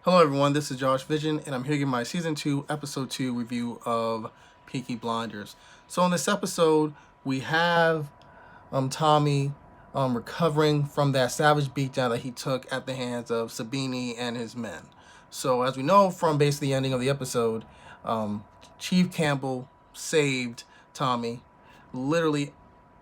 Hello, everyone. This is Josh Vision, and I'm here giving my season 2, episode 2 review of Peaky Blinders. So, in this episode, we have Tommy recovering from that savage beatdown that he took at the hands of Sabini and his men. So, as we know from basically the ending of the episode, um, Chief Campbell saved Tommy literally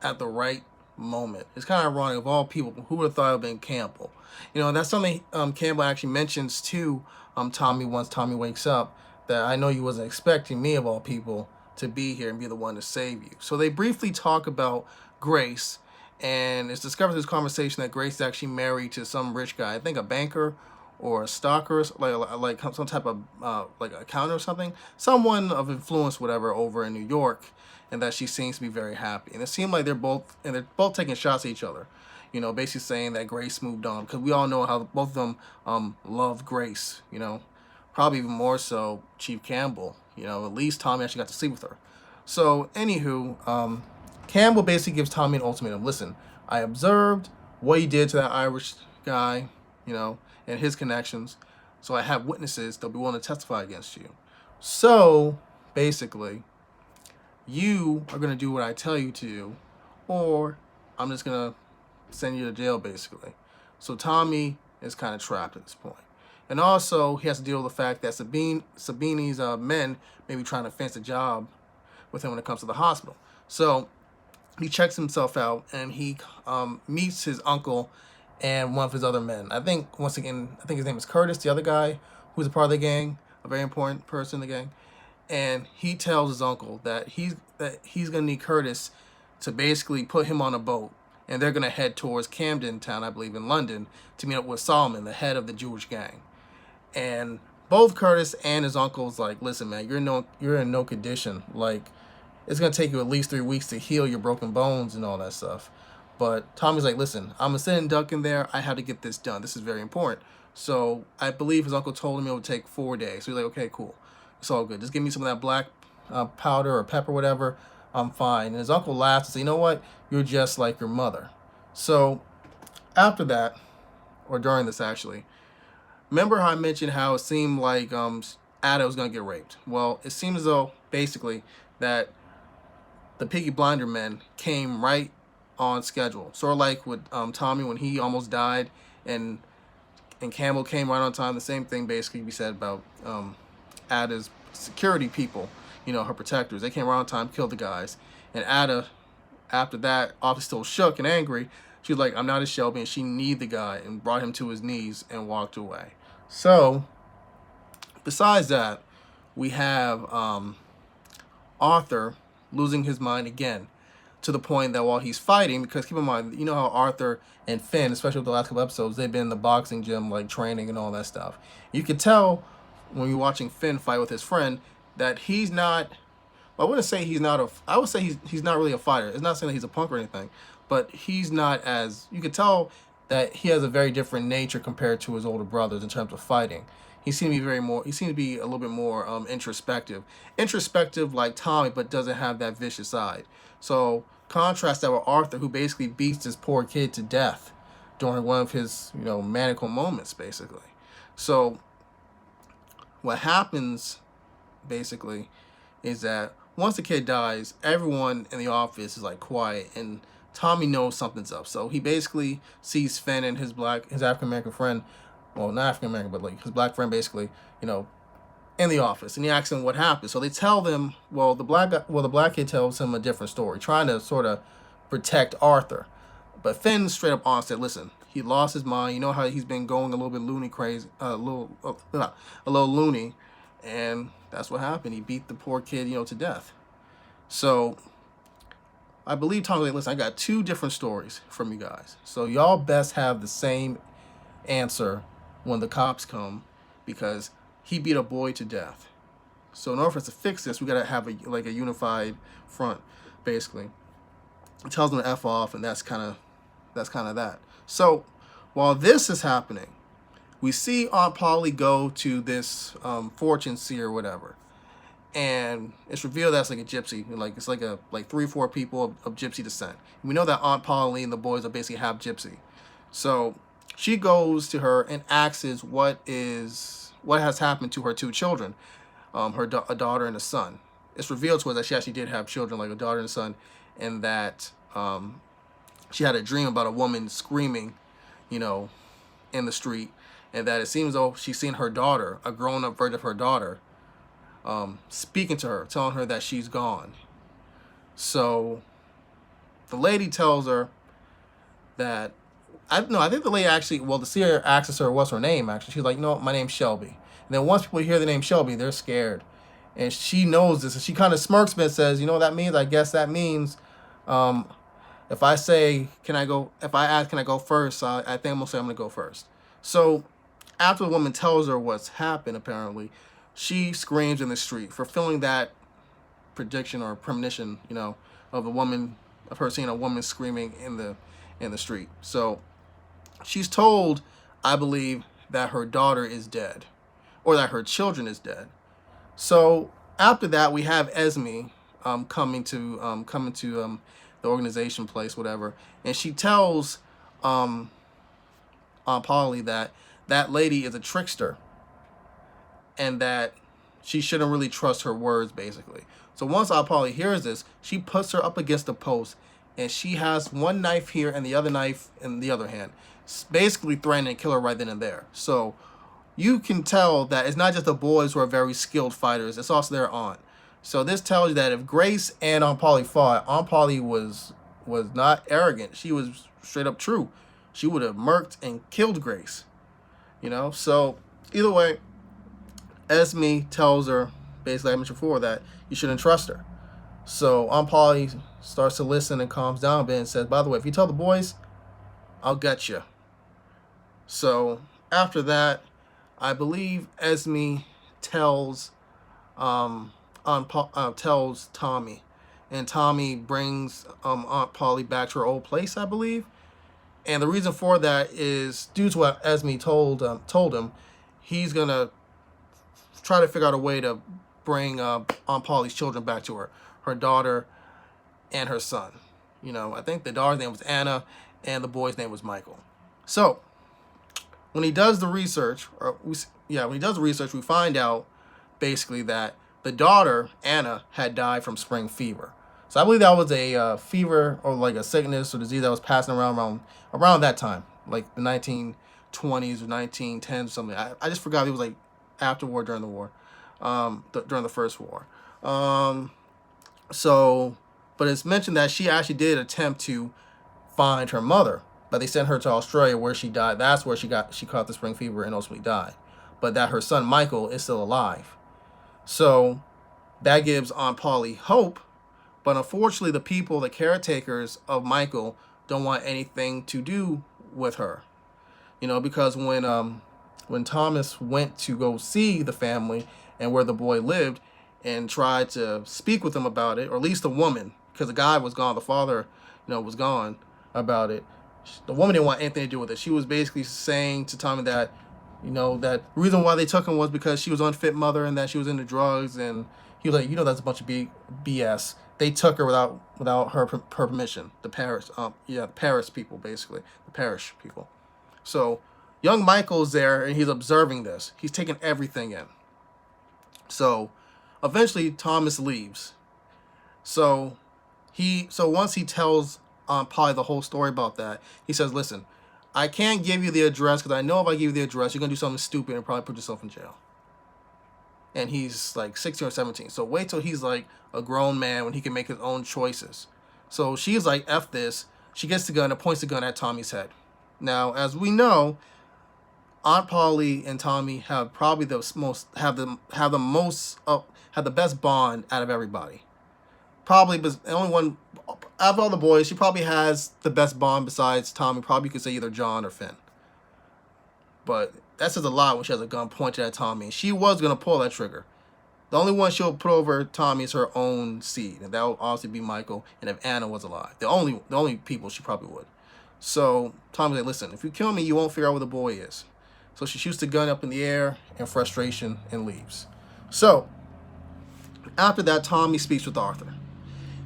at the right moment. It's kind of ironic. Of all people, who would have thought it would have been Campbell? That's something Campbell actually mentions to Tommy once Tommy wakes up, that I know you wasn't expecting me, of all people, to be here and be the one to save you. So they briefly talk about Grace, and it's discovered through this conversation that Grace is actually married to some rich guy. I think a banker or a stocker, like some type of like accountant or something, someone of influence, whatever, over in New York, and that she seems to be very happy. And it seemed like they're both taking shots at each other. Basically saying that Grace moved on, because we all know how both of them love Grace. Probably even more so Chief Campbell. At least Tommy actually got to sleep with her. So, anywho, Campbell basically gives Tommy an ultimatum. Listen, I observed what he did to that Irish guy, and his connections. So I have witnesses that'll be willing to testify against you. So, basically, you are going to do what I tell you to do, or I'm just going to send you to jail, basically. So Tommy is kind of trapped at this point. And also, he has to deal with the fact that Sabini's men may be trying to fence a job with him when it comes to the hospital. So he checks himself out, and he meets his uncle and one of his other men. I think, once again, his name is Curtis, the other guy who's a part of the gang, a very important person in the gang. And he tells his uncle that he's going to need Curtis to basically put him on a boat, and they're going to head towards Camden Town, I believe, in London, to meet up with Solomon, the head of the Jewish gang. And both Curtis and his uncle's like, listen, man, you're in no condition. Like, it's going to take you at least 3 weeks to heal your broken bones and all that stuff. But Tommy's like, listen, I'm a sitting duck in there. I have to get this done. This is very important. So I believe his uncle told him it would take 4 days. So he's like, okay, cool. It's all good. Just give me some of that black powder or pepper, whatever. I'm fine. And his uncle laughs and says, you know what? You're just like your mother. So after that, or during this actually, remember how I mentioned how it seemed like Ada was going to get raped? Well, it seems as though, basically, that the Peaky Blinder men came right on schedule. Sort of like with Tommy when he almost died, and Campbell came right on time. The same thing basically be said about Ada's security people, her protectors. They came right on time, killed the guys. And Ada, after that, obviously still shook and angry, she was like, I'm not a Shelby, and she kneed the guy and brought him to his knees and walked away. So, besides that, we have Arthur losing his mind again, to the point that while he's fighting, because keep in mind, you know how Arthur and Finn, especially with the last couple episodes, they've been in the boxing gym, like training and all that stuff. You could tell when you're watching Finn fight with his friend that he's not. Well, I wouldn't say he's not a. I would say he's not really a fighter. It's not saying that he's a punk or anything, but he's not as. You could tell that he has a very different nature compared to his older brothers in terms of fighting. He seemed to be He seemed to be a little bit more introspective like Tommy, but doesn't have that vicious side. So contrast that with Arthur, who basically beats this poor kid to death during one of his maniacal moments, basically. So what happens basically is that once the kid dies, everyone in the office is like quiet, and Tommy knows something's up. So he basically sees Finn and his African American friend, well, not African American, but like his black friend, basically, in the office, and he asks him what happened. So they tell them, the black kid tells him a different story, trying to sort of protect Arthur. But Finn straight up on said, listen, he lost his mind. You know how he's been going a little bit loony crazy, a little loony, and that's what happened. He beat the poor kid, to death. So I believe Tommy's like, listen, I got 2 different stories from you guys. So y'all best have the same answer when the cops come, because he beat a boy to death. So in order for us to fix this, we gotta have a unified front, basically. It tells them to F off, and that's kind of that. So while this is happening, we see Aunt Polly go to this fortune seer or whatever, and it's revealed that's like a gypsy. It's like 3 or 4 people of gypsy descent. And we know that Aunt Polly and the boys are basically half gypsy. So she goes to her and asks what is what has happened to her two children, a daughter and a son. It's revealed to us that she actually did have children, like a daughter and a son, and that she had a dream about a woman screaming, in the street, and that it seems though she's seen her daughter, a grown-up version of her daughter, speaking to her, telling her that she's gone. So the lady tells her that, I think the lady actually, the seer asks her what's her name, actually. She's like, my name's Shelby. And then once people hear the name Shelby, they're scared. And she knows this, and she kind of smirks and says, you know what that means? I guess that means, if I say, if I ask, can I go first? I think I'm going to say I'm going to go first. So after the woman tells her what's happened, apparently, she screams in the street, fulfilling that prediction or premonition, of her seeing a woman screaming in the street. So she's told, I believe, that her daughter is dead, or that her children is dead. So after that, we have Esme coming to the organization place, whatever, and she tells Aunt Polly that lady is a trickster, and that she shouldn't really trust her words, basically. So once Aunt Polly hears this, she puts her up against the post, and she has one knife here and the other knife in the other hand, basically threatening to kill her right then and there. So you can tell that it's not just the boys who are very skilled fighters, it's also their aunt. So this tells you that if Grace and Aunt Polly fought, Aunt Polly was not arrogant. She was straight up true. She would have murked and killed Grace. So either way, Esme tells her, basically, I mentioned before, that you shouldn't trust her. So Aunt Polly starts to listen and calms down a bit and says, by the way, if you tell the boys, I'll get you. So after that, I believe Esme tells tells Tommy, and Tommy brings Aunt Polly back to her old place, I believe. And the reason for that is due to what Esme told him. He's gonna try to figure out a way to bring Aunt Polly's children back to her daughter and her son. I think the daughter's name was Anna, and the boy's name was Michael. So when he does the research, we find out basically that the daughter, Anna, had died from spring fever. So I believe that was a fever or like a sickness or disease that was passing around that time, like the 1920s or 1910s or something. I just forgot it was like after war, during the war, during the First War. But it's mentioned that she actually did attempt to find her mother, but they sent her to Australia where she died. That's where she caught the spring fever and ultimately died. But that her son Michael is still alive. So that gives Aunt Polly hope, but unfortunately the caretakers of Michael, don't want anything to do with her. Because when Thomas went to go see the family and where the boy lived and tried to speak with them about it, or at least the woman, because the guy was gone, the father, was gone about it. The woman didn't want anything to do with it. She was basically saying to Tommy that, that the reason why they took him was because she was an unfit mother and that she was into drugs. And he was like, that's a bunch of BS. They took her without her permission. The parish people, basically. The parish people. So young Michael's there, and he's observing this. He's taking everything in. So eventually Thomas leaves. So once he tells Aunt Polly the whole story about that, he says, listen, I can't give you the address because I know if I give you the address, you're going to do something stupid and probably put yourself in jail. And he's like 16 or 17. So wait till he's like a grown man when he can make his own choices. So she's like, F this. She gets the gun and points the gun at Tommy's head. Now, as we know, Aunt Polly and Tommy have probably the best bond out of everybody. Probably the only one out of all the boys, she probably has the best bond besides Tommy. Probably you could say either John or Finn. But that says a lot when she has a gun pointed at Tommy. She was going to pull that trigger. The only one she'll put over Tommy is her own seed. And that will obviously be Michael. And if Anna was alive. The only people she probably would. So Tommy's like, listen, if you kill me, you won't figure out where the boy is. So she shoots the gun up in the air in frustration and leaves. So after that, Tommy speaks with Arthur.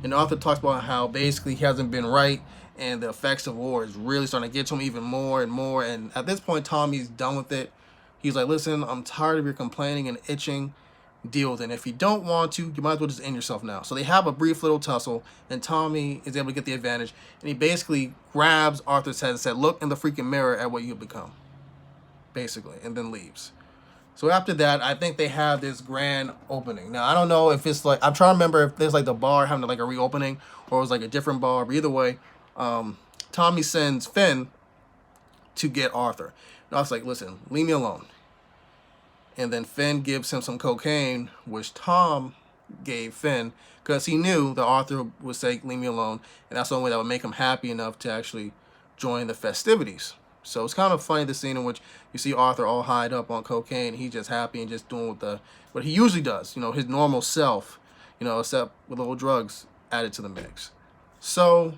And Arthur talks about how basically he hasn't been right, and the effects of war is really starting to get to him even more and more. And at this point, Tommy's done with it. He's like, listen, I'm tired of your complaining and itching. Deal with it. And if you don't want to, you might as well just end yourself now. So they have a brief little tussle, and Tommy is able to get the advantage, and he basically grabs Arthur's head and said, look in the freaking mirror at what you've become, basically, and then leaves. So after that, I think they have this grand opening. Now, I don't know if it's like, I'm trying to remember if there's like the bar having like a reopening, or it was like a different bar, but either way, Tommy sends Finn to get Arthur. And I was like, listen, leave me alone. And then Finn gives him some cocaine, which Tom gave Finn, because he knew that Arthur would say, leave me alone. And that's the only way that would make him happy enough to actually join the festivities. So it's kind of funny, the scene in which you see Arthur all high up on cocaine. He's just happy and just doing what he usually does, his normal self, except with a little drugs added to the mix. So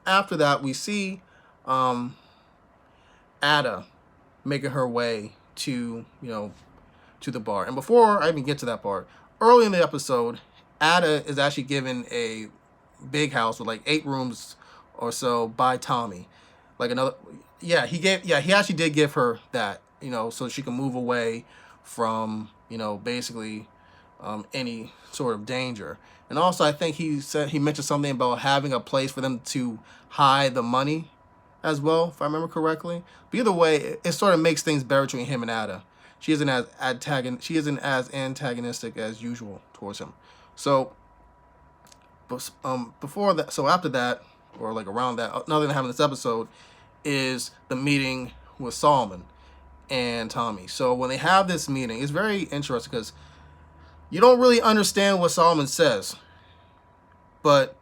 after that, we see Ada making her way to, to the bar. And before I even get to that part, early in the episode, Ada is actually given a big house with like 8 rooms or so by Tommy. Like another, he actually did give her that, so she can move away from, basically any sort of danger. And also, I think he mentioned something about having a place for them to hide the money as well, if I remember correctly. But either way, it sort of makes things better between him and Ada. She isn't as antagonistic as usual towards him. So, before that, so after that, or like around that, another thing that happened in this episode is the meeting with Solomon and Tommy. So when they have this meeting, it's very interesting because you don't really understand what Solomon says, but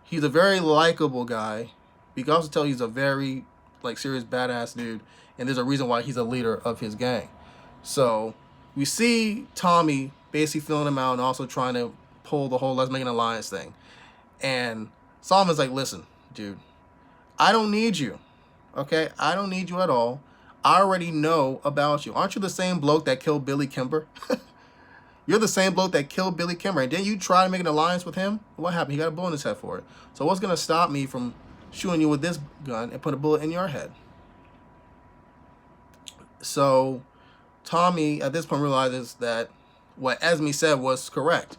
he's a very likable guy. You can also tell he's a very serious badass dude, and there's a reason why he's a leader of his gang. So we see Tommy basically filling him out and also trying to pull the whole let's make an alliance thing. And Solomon's like, listen, dude, I don't need you. Okay? I don't need you at all. I already know about you. Aren't you the same bloke that killed Billy Kimber? You're the same bloke that killed Billy Kimber. And didn't you try to make an alliance with him? What happened? He got a bullet in his head for it. So what's going to stop me from shooting you with this gun and put a bullet in your head? So Tommy, at this point, realizes that what Esme said was correct.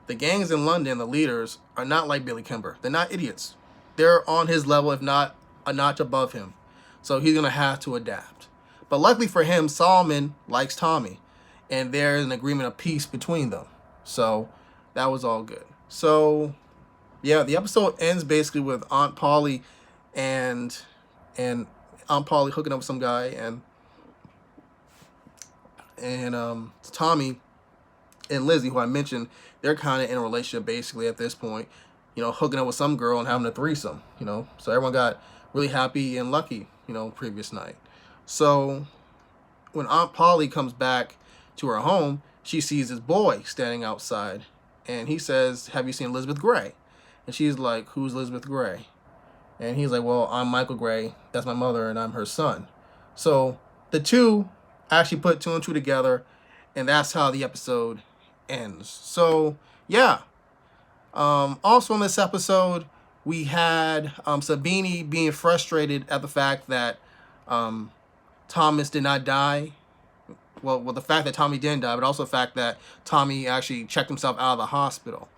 The gangs in London, the leaders, are not like Billy Kimber. They're not idiots. They're on his level, if not a notch above him. So he's going to have to adapt. But luckily for him, Solomon likes Tommy. And there's an agreement of peace between them. So that was all good. So, yeah, the episode ends basically with Aunt Polly and Aunt Polly hooking up with some guy, and Tommy and Lizzie, who I mentioned, they're kind of in a relationship basically at this point, hooking up with some girl and having a threesome, So everyone got really happy and lucky, previous night. So when Aunt Polly comes back to her home, she sees this boy standing outside, and he says, have you seen Elizabeth Gray? And she's like, who's Elizabeth Gray? And he's like, well, I'm Michael Gray. That's my mother, and I'm her son. So the two actually put 2 and 2 together, and that's how the episode ends. So, yeah. Also in this episode, we had Sabini being frustrated at the fact that Thomas did not die. Well, the fact that Tommy didn't die, but also the fact that Tommy actually checked himself out of the hospital.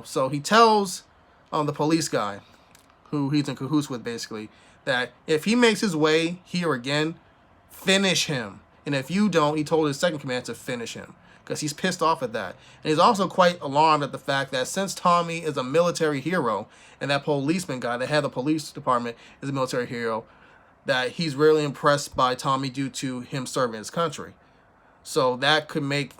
So he tells the police guy, who he's in cahoots with basically, that if he makes his way here again, finish him. And if you don't, he told his second command to finish him, because he's pissed off at that. And he's also quite alarmed at the fact that since Tommy is a military hero, and that policeman guy, the head of the police department, is a military hero, that he's really impressed by Tommy due to him serving his country. So that could make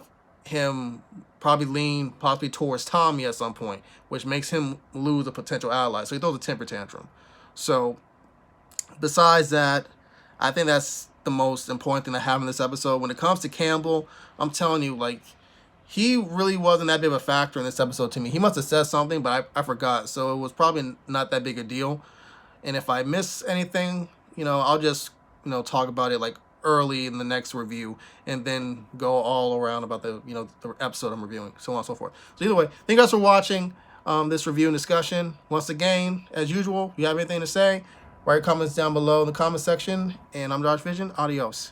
him probably lean possibly towards Tommy at some point, which makes him lose a potential ally. So he throws a temper tantrum. So besides that, I think that's the most important thing that happened in this episode. When it comes to Campbell, I'm telling you, he really wasn't that big of a factor in this episode to me. He must have said something, but I forgot. So it was probably not that big a deal. And if I miss anything, I'll just, talk about it early in the next review, and then go all around about the episode I'm reviewing, so on and so forth. So either way, thank you guys for watching this review and discussion. Once again, as usual, if you have anything to say, write comments down below in the comment section. And I'm Josh Vision. Adios.